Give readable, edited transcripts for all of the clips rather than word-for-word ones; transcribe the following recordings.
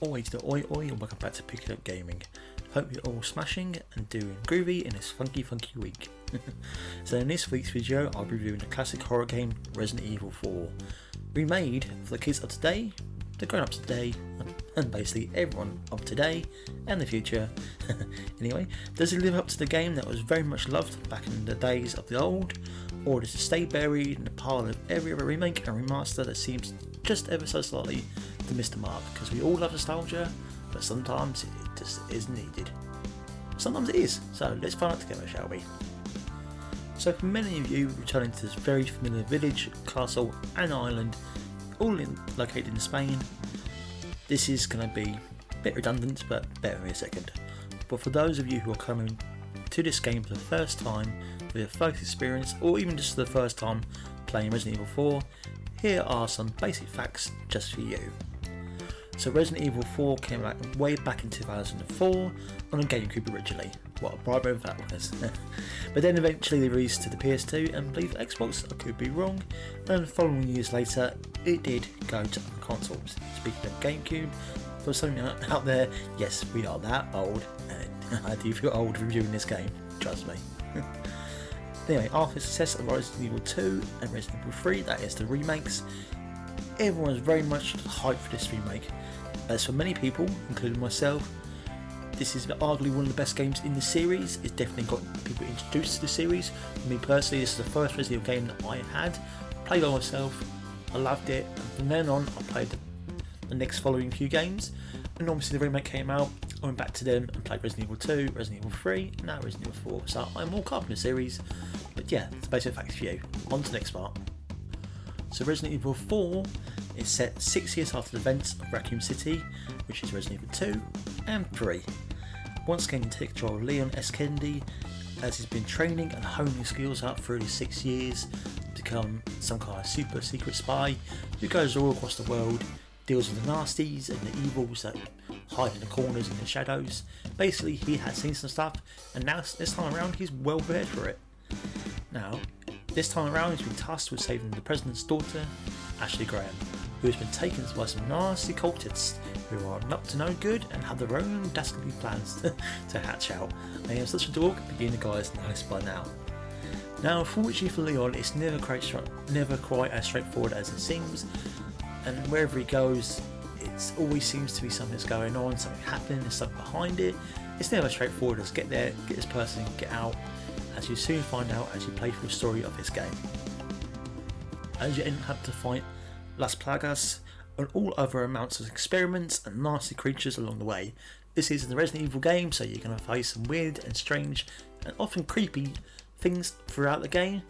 Always the oi oi and welcome back to PickItUpGaming. Hope you're all smashing and doing groovy in this funky week. So in this week's video I'll be reviewing the classic horror game Resident Evil 4. Remade for the kids of today, the grown-ups of today, and basically everyone of today and the future. Anyway, does it live up to the game that was very much loved back in the days of the old, or does it stay buried in the pile of every other remake and remaster that seems just ever so slightly to miss the mark? Because we all love nostalgia, but sometimes it just isn't needed. Sometimes it is, so let's find out together, shall we? So for many of you returning to this very familiar village, castle and island, all located in Spain, this is going to be a bit redundant, but bear with me a second. But for those of you who are coming to this game for the first time with your first experience, or even just the first time playing Resident Evil 4, here are some basic facts just for you. So Resident Evil 4 came out way back in 2004 on a GameCube originally. What a bright move that was. But then eventually they released to the PS2 and I believe Xbox, I could be wrong, and the following years later it did go to other consoles. Speaking of GameCube, for some out there, yes, we are that old, and I do feel old reviewing this game, trust me. Anyway, after the success of Resident Evil 2 and Resident Evil 3, that is the remakes, everyone was very much hyped for this remake. As for many people, including myself, this is arguably one of the best games in the series. It's definitely got people introduced to the series. For me personally, this is the first Resident Evil game that I had played by myself. I loved it, and from then on I played the next following few games, and obviously the remake came out. I went back to them and played Resident Evil 2, Resident Evil 3, and now Resident Evil 4. So I'm all caught up in the series, but yeah, it's basic facts for you. On to the next part. So Resident Evil 4 is set 6 years after the events of Raccoon City, which is Resident Evil 2 and 3. Once again you take control of Leon S. Kennedy, as he's been training and honing his skills up through his 6 years to become some kind of super secret spy who goes all across the world, deals with the nasties and the evils that hide in the corners and the shadows. Basically he has seen some stuff, and now this time around he's well prepared for it. Now this time around he's been tasked with saving the president's daughter, Ashley Graham, who has been taken by some nasty cultists who are up to no good and have their own dastardly plans to hatch out. I am such a dog, but you guys know this by now. Now unfortunately for Leon, it's never quite as straightforward as it seems, and wherever he goes it always seems to be something's going on, something happening, there's something behind it. It's never straightforward as get there, get this person, get out, as you soon find out as you play through the story of this game. As you end up to fight Las Plagas and all other amounts of experiments and nasty creatures along the way. This is a Resident Evil game, so you're going to face some weird and strange and often creepy things throughout the game.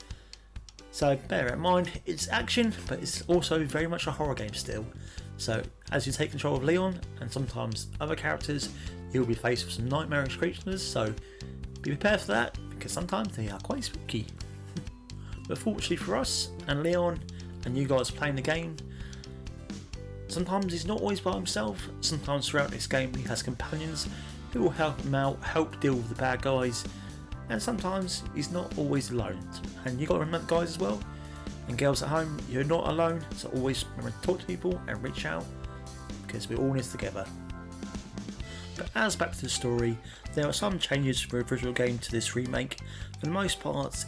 So bear in mind, it's action, but it's also very much a horror game still. So as you take control of Leon and sometimes other characters, you'll be faced with some nightmarish creatures, so be prepared for that, because sometimes they are quite spooky. But fortunately for us and Leon and you guys playing the game, sometimes he's not always by himself. Sometimes throughout this game he has companions who will help him out, help deal with the bad guys, and sometimes he's not always alone. And you got to remember, guys, as well, and girls at home, you're not alone, so always remember to talk to people and reach out, because we're all in this together. But as back to the story, there are some changes from the original game to this remake. For the most part,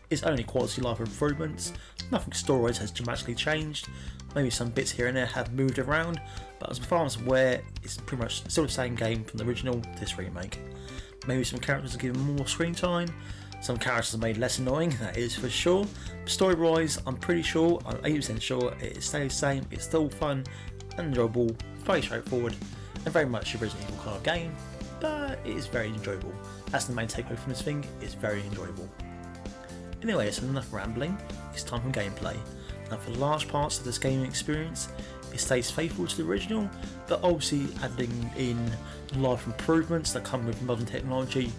it's only quality of life improvements. Nothing story-wise has dramatically changed. Maybe some bits here and there have moved around, but as far as I'm aware, it's pretty much still the same game from the original to this remake. Maybe some characters are given more screen time, some characters are made less annoying, that is for sure. Story-wise, I'm pretty sure, I'm 80% sure it stays the same. It's still fun and enjoyable, very straightforward, and very much a Resident Evil kind of game, but it is very enjoyable. That's the main takeaway from this thing, it's very enjoyable. Anyway, it's enough rambling, it's time for gameplay. Now for large parts of this gaming experience, it stays faithful to the original, but obviously adding in life improvements that come with modern technology,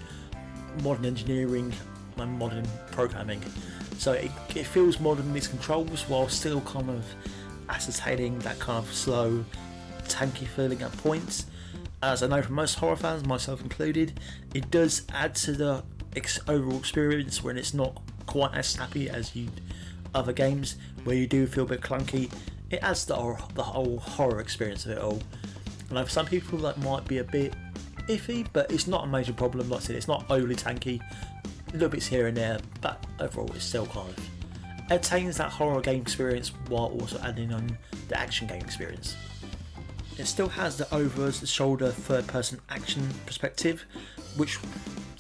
modern engineering and modern programming. So it feels modern in its controls while still kind of ascertaining that kind of slow, tanky feeling at points. As I know from most horror fans, myself included, it does add to the overall experience when it's not quite as snappy as other games where you do feel a bit clunky. It adds the whole horror experience of it all. And for some people that might be a bit iffy, but it's not a major problem. Like I said, it's not overly tanky, little bits here and there, but overall it's still kind of attains that horror game experience while also adding on the action game experience. It still has the over-the-shoulder third-person action perspective, which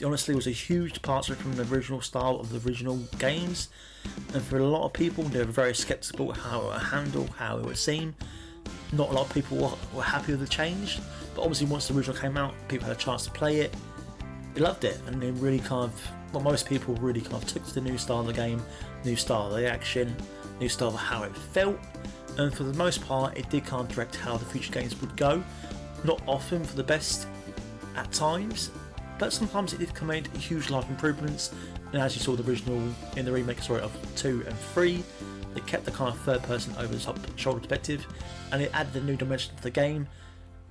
honestly was a huge departure from the original style of the original games, and for a lot of people they were very sceptical how it would handle, how it would seem. Not a lot of people were happy with the change, but obviously once the original came out, people had a chance to play it, they loved it, and they really kind of, well, most people really kind of took to the new style of the game, new style of the action, new style of how it felt, and for the most part it did kind of direct how the future games would go. Not often for the best at times, but sometimes it did come in huge life improvements, and as you saw the original in the remake of 2 and 3, they kept the kind of third person over the top shoulder perspective, and it added a new dimension to the game,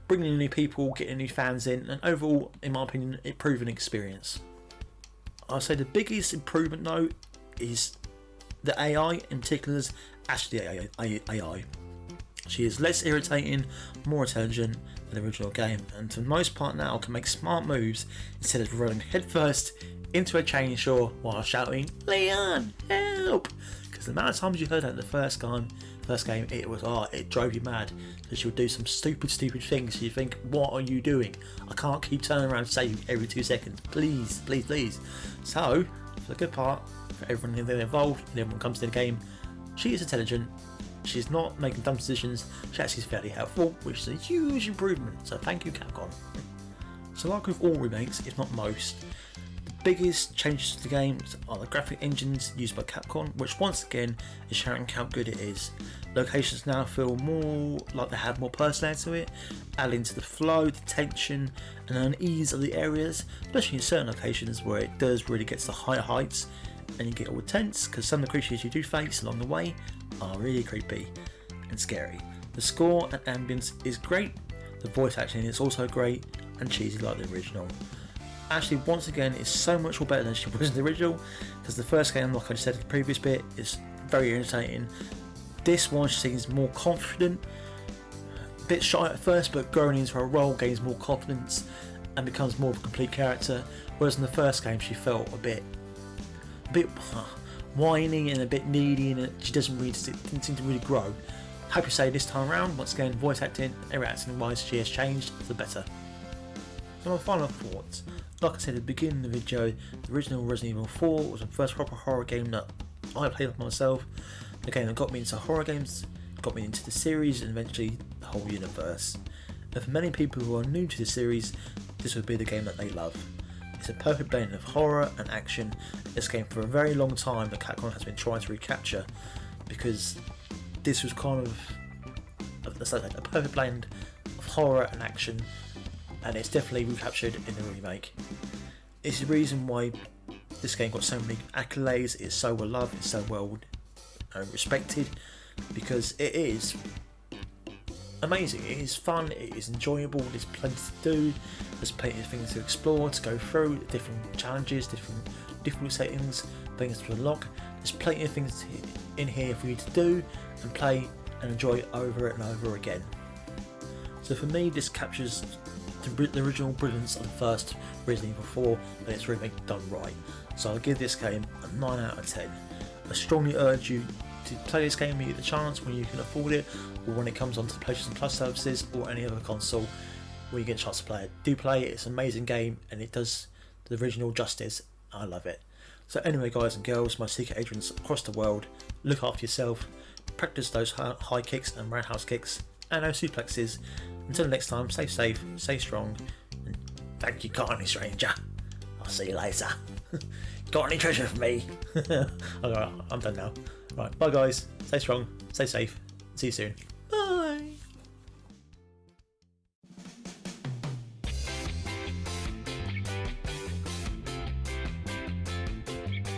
bringing in new people, getting new fans in, and overall, in my opinion, improving experience. I'll say the biggest improvement though is the AI, in particular Ashley AI. She is less irritating, more intelligent than the original game, and for the most part now can make smart moves instead of running headfirst into a chainsaw while shouting, "Leon, help!" Because the amount of times you heard that in the first game, it was, it drove you mad, because she would do some stupid things. So you think, what are you doing? I can't keep turning around and saving every 2 seconds. Please. So, for the good part, for everyone involved, and everyone comes to the game, she is intelligent. She's not making dumb decisions. She actually is fairly helpful, which is a huge improvement. So thank you, Capcom. So like with all remakes, if not most, the biggest changes to the games are the graphic engines used by Capcom, which once again is showing how good it is. Locations now feel more like they have more personality to it, adding to the flow, the tension and unease of the areas, especially in certain locations where it does really get to the higher heights and you get all tense, because some of the creatures you do face along the way are really creepy and scary. The score and ambience is great, the voice acting is also great and cheesy like the original. Ashley once again is so much more better than she was in the original, because the first game, like I said in the previous bit, is very irritating. This one she seems more confident, a bit shy at first, but growing into her role gains more confidence and becomes more of a complete character, whereas in the first game she felt a bit whiny and a bit needy, and she didn't seem to really grow. Happy to say this time around, once again, voice acting, every acting wise, she has changed for the better. So my final thoughts. Like I said at the beginning of the video, the original Resident Evil 4 was the first proper horror game that I played with myself. The game that got me into horror games, got me into the series, and eventually the whole universe. And for many people who are new to the series, this would be the game that they love. It's a perfect blend of horror and action. This game for a very long time that Capcom has been trying to recapture, because this was kind of a perfect blend of horror and action, and it's definitely recaptured in the remake. It's the reason why this game got so many accolades, it's so well loved, it's so well respected, because it is amazing, it is fun, it is enjoyable, there's plenty to do, there's plenty of things to explore, to go through, different challenges, different settings, things to unlock. There's plenty of things in here for you to do and play and enjoy over and over again. So for me, this captures the original brilliance of the first Resident Evil 4 and its remake done right. So I'll give this game a 9 out of 10. I strongly urge you to play this game when you get the chance, when you can afford it, or when it comes onto the PlayStation Plus services or any other console where you get a chance to play it. Do play it, it's an amazing game and it does the original justice. I love it. So anyway, guys and girls, my secret agents across the world, look after yourself, practice those high kicks and roundhouse kicks and those suplexes. Until next time, stay safe, stay strong, and thank you kindly, stranger. I'll see you later. Got any treasure for me? Alright, I'm done now. Right, bye guys, stay strong, stay safe, see you soon.